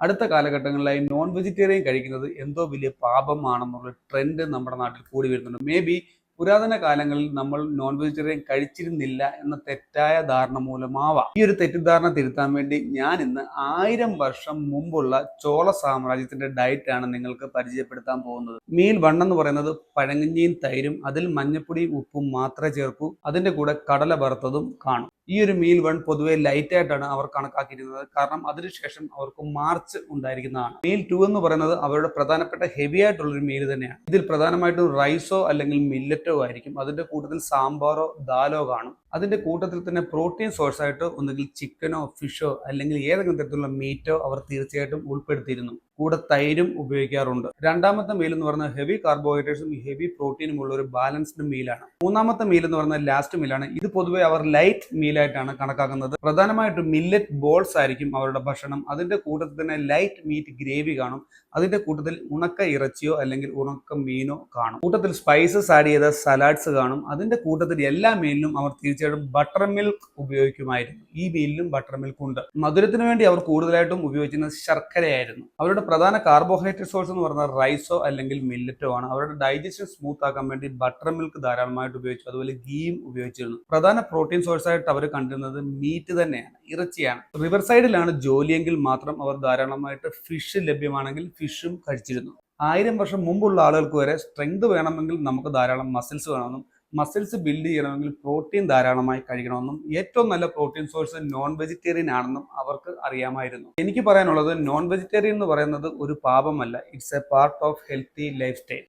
അടുത്ത കാലഘട്ടങ്ങളിലായി non vegetarian കഴിക്കുന്നത് എന്തോ വലിയ പാപമാണെന്നുള്ള ട്രെൻഡ് നമ്മുടെ നാട്ടിൽ കൂടി വരുന്നുണ്ട്. മേ ബി പുരാതന കാലങ്ങളിൽ നമ്മൾ നോൺ വെജിറ്റേറിയൻ കഴിച്ചിരുന്നില്ല എന്ന തെറ്റായ ധാരണ മൂലമാവാം. ഈ ഒരു തെറ്റിദ്ധാരണ തിരുത്താൻ വേണ്ടി ഞാൻ ഇന്ന് 1000 വർഷം മുമ്പുള്ള ചോള സാമ്രാജ്യത്തിന്റെ ഡയറ്റ് ആണ് നിങ്ങൾക്ക് പരിചയപ്പെടുത്താൻ പോകുന്നത്. മീൽ 1 എന്ന് പറയുന്നത് പഴങ്കഞ്ഞിയും തൈരും, അതിൽ മഞ്ഞപ്പൊടിയും ഉപ്പും മാത്രമേ ചേർക്കൂ. അതിന്റെ കൂടെ കടല വറുത്തതും കാണും. ഈ ഒരു മീൽ 1 പൊതുവെ ലൈറ്റ് ആയിട്ടാണ് അവർ കണക്കാക്കിയിരുന്നത്. കാരണം അതിനുശേഷം അവർക്ക് മാർച്ച് ഉണ്ടായിരിക്കുന്നതാണ്. മീൽ 2 എന്ന് പറയുന്നത് അവരുടെ പ്രധാനപ്പെട്ട ഹെവി ആയിട്ടുള്ളൊരു മീൽ തന്നെയാണ്. ഇതിൽ പ്രധാനമായിട്ടും റൈസോ അല്ലെങ്കിൽ മില്ലറ്റോ ആയിരിക്കും. അതിന്റെ കൂട്ടത്തിൽ സാമ്പാറോ ദാലോ കാണും. അതിന്റെ കൂട്ടത്തിൽ തന്നെ പ്രോട്ടീൻ സോഴ്സ് ആയിട്ട് ഒന്നുകിൽ ചിക്കനോ ഫിഷോ അല്ലെങ്കിൽ ഏതെങ്കിലും തരത്തിലുള്ള മീറ്റോ അവർ തീർച്ചയായിട്ടും ഉൾപ്പെടുത്തിയിരുന്നു. കൂടെ തൈരും ഉപയോഗിക്കാറുണ്ട്. രണ്ടാമത്തെ മീൽ എന്ന് പറയുന്നത് ഹെവി കാർബോഹൈഡ്രേറ്റ്സും ഹെവി പ്രോട്ടീനും ഉള്ള ഒരു ബാലൻസ്ഡ് മീലാണ്. മൂന്നാമത്തെ മീൽ എന്ന് പറയുന്നത് ലാസ്റ്റ് മീലാണ്. ഇത് പൊതുവെ അവർ ലൈറ്റ് മീലായിട്ടാണ് കണക്കാക്കുന്നത്. പ്രധാനമായിട്ടും മില്ലറ്റ് ബോൾസ് ആയിരിക്കും അവരുടെ ഭക്ഷണം. അതിന്റെ കൂട്ടത്തിൽ തന്നെ ലൈറ്റ് മീറ്റ് ഗ്രേവി കാണും. അതിന്റെ കൂട്ടത്തിൽ ഉണക്ക ഇറച്ചിയോ അല്ലെങ്കിൽ ഉണക്ക മീനോ കാണും. കൂട്ടത്തിൽ സ്പൈസസ് ആഡ് ചെയ്ത സലാഡ്സ് കാണും. അതിന്റെ കൂട്ടത്തിൽ എല്ലാ മീലിനും അവർ തീർച്ചയായിട്ടും ബട്ടർ മിൽക്ക് ഉപയോഗിക്കുമായിരുന്നു. ഈ മീലിലും ബട്ടർ മിൽക്ക് ഉണ്ട്. മധുരത്തിന് വേണ്ടി അവർ കൂടുതലായിട്ടും ഉപയോഗിക്കുന്നത് ശർക്കരയായിരുന്നു. അവരുടെ പ്രധാന കാർബോഹൈഡ്രേറ്റ് സോഴ്സ് എന്ന് പറയുന്നത് റൈസോ അല്ലെങ്കിൽ മില്ലറ്റോ ആണ്. അവരുടെ ഡൈജഷൻ സ്മൂത്ത് ആക്കാൻ വേണ്ടി ബട്ടർ മിൽക്ക് ധാരാളമായിട്ട് ഉപയോഗിച്ചു. അതുപോലെ ഗീയും ഉപയോഗിച്ചിരുന്നു. പ്രധാന പ്രോട്ടീൻ സോഴ്സ് ആയിട്ട് അവർ കണ്ടിരുന്നത് മീറ്റ് തന്നെയാണ്, ഇറച്ചിയാണ്. റിവർ സൈഡിലാണ് ജോലിയെങ്കിൽ മാത്രം അവർ ധാരാളമായിട്ട് ഫിഷ് ലഭ്യമാണെങ്കിൽ ഫിഷും കഴിച്ചിരുന്നു. 1000 വർഷം മുമ്പുള്ള ആളുകൾക്ക് വരെ സ്ട്രെങ്ത് വേണമെങ്കിൽ നമുക്ക് ധാരാളം മസിൽസ് വേണമെന്നും മസിൽസ് ബിൽഡ് ചെയ്യണമെങ്കിൽ പ്രോട്ടീൻ ധാരാളമായി കഴിക്കണമെന്നും ഏറ്റവും നല്ല പ്രോട്ടീൻ സോഴ്സ് നോൺ വെജിറ്റേറിയൻ ആണെന്നും അവർക്ക് അറിയാമായിരുന്നു. എനിക്ക് പറയാനുള്ളത് നോൺ വെജിറ്റേറിയൻ എന്ന് പറയുന്നത് ഒരു പാപമല്ല. It's a part of healthy life style.